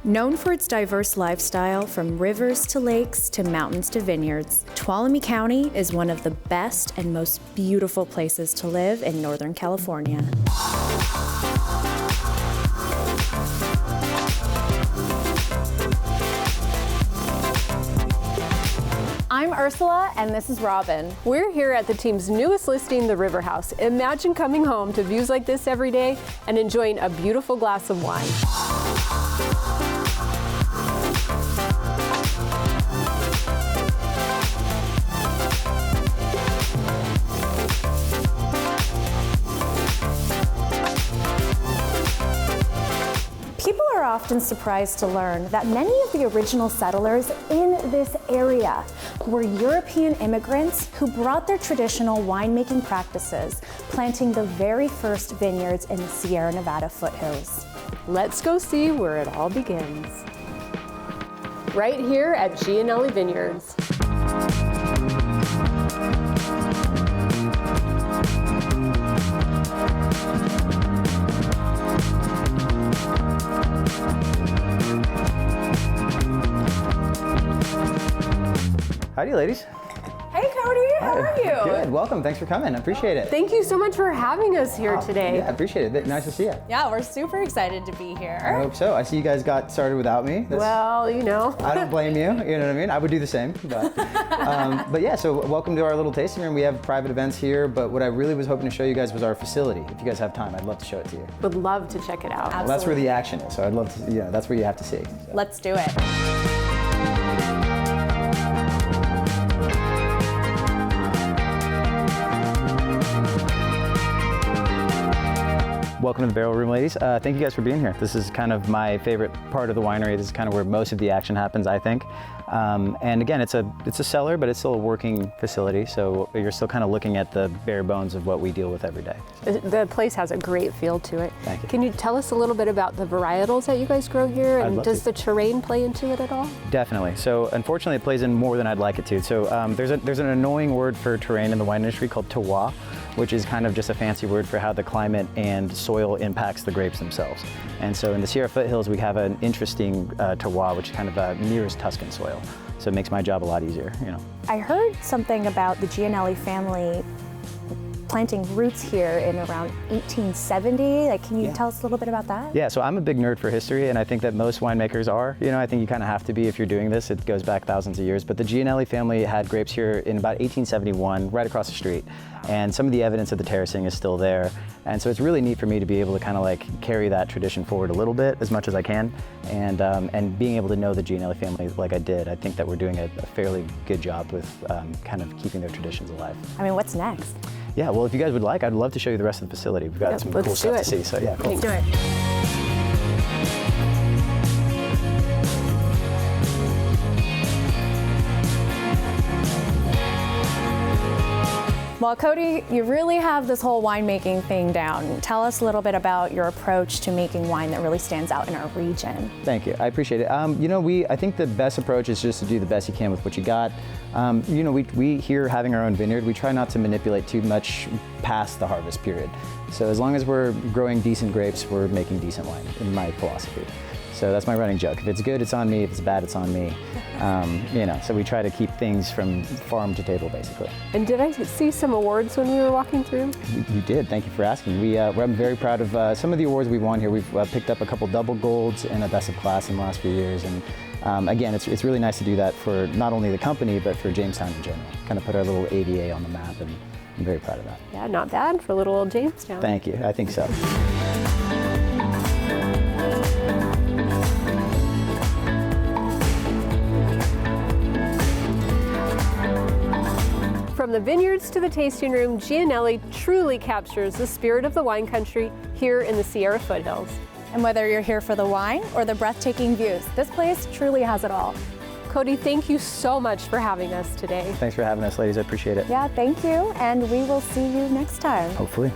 Known for its diverse lifestyle, from rivers to lakes to mountains to vineyards, Tuolumne County is one of the best and most beautiful places to live in Northern California. I'm Ursula, and this is Robin. We're here at the team's newest listing, the River House. Imagine coming home to views like this every day and enjoying a beautiful glass of wine. People are often surprised to learn that many of the original settlers in this area were European immigrants who brought their traditional winemaking practices, planting the very first vineyards in the Sierra Nevada foothills. Let's go see where it all begins. Right here at Gianelli Vineyards. Howdy, ladies. Hey, Cody, how are you? Good, welcome. Thanks for coming. I appreciate it. Thank you so much for having us here today. Yeah, I appreciate it. Nice to see you. Yeah, we're super excited to be here. I hope so. I see you guys got started without me. Well, you know. I don't blame you. You know what I mean? I would do the same. But yeah, so welcome to our little tasting room. We have private events here, but what I really was hoping to show you guys was our facility. If you guys have time, I'd love to show it to you. Would love to check it out. Well, that's where the action is. So I'd love to, that's where you have to see. So. Let's do it. Welcome to the Barrel Room, ladies. Thank you guys for being here. This is kind of my favorite part of the winery. This is kind of where most of the action happens, I think. And again, it's a cellar, but it's still a working facility. So you're still kind of looking at the bare bones of what we deal with every day. The place has a great feel to it. Thank you. Can you tell us a little bit about the varietals that you guys grow here? And does the terrain play into it at all? Definitely. So unfortunately, it plays in more than I'd like it to. So there's an annoying word for terrain in the wine industry called terroir, which is kind of just a fancy word for how the climate and soil impacts the grapes themselves. And so in the Sierra foothills, we have an interesting terroir, which kind of mirrors Tuscan soil. So it makes my job a lot easier, you know. I heard something about the Gianelli family planting roots here in around 1870. Can you tell us a little bit about that? Yeah, so I'm a big nerd for history, and I think that most winemakers are. You know, I think you kind of have to be if you're doing this. It goes back thousands of years. But the Gianelli family had grapes here in about 1871, right across the street. And some of the evidence of the terracing is still there. And so it's really neat for me to be able to kind of carry that tradition forward a little bit, as much as I can. And being able to know the Gianelli family like I did, I think that we're doing a fairly good job with kind of keeping their traditions alive. I mean, what's next? Yeah, well, if you guys would like, I'd love to show you the rest of the facility. We've got some cool stuff to see, so yeah, cool. Let's do it. Well, Cody, you really have this whole winemaking thing down. Tell us a little bit about your approach to making wine that really stands out in our region. Thank you, I appreciate it. I think the best approach is just to do the best you can with what you got. We here having our own vineyard, we try not to manipulate too much past the harvest period. So as long as we're growing decent grapes, we're making decent wine, in my philosophy. So that's my running joke. If it's good, it's on me. If it's bad, it's on me. So we try to keep things from farm to table, basically. And did I see some awards when we were walking through? You did. Thank you for asking. I'm very proud of some of the awards we've won here. We've picked up a couple double golds and a best of class in the last few years. And again, it's really nice to do that for not only the company, but for Jamestown in general. Kind of put our little AVA on the map, and I'm very proud of that. Yeah, not bad for little old Jamestown. Thank you. I think so. From the vineyards to the tasting room, Gianelli truly captures the spirit of the wine country here in the Sierra foothills. And whether you're here for the wine or the breathtaking views, this place truly has it all. Cody, thank you so much for having us today. Thanks for having us, ladies. I appreciate it. Yeah, thank you. And we will see you next time. Hopefully.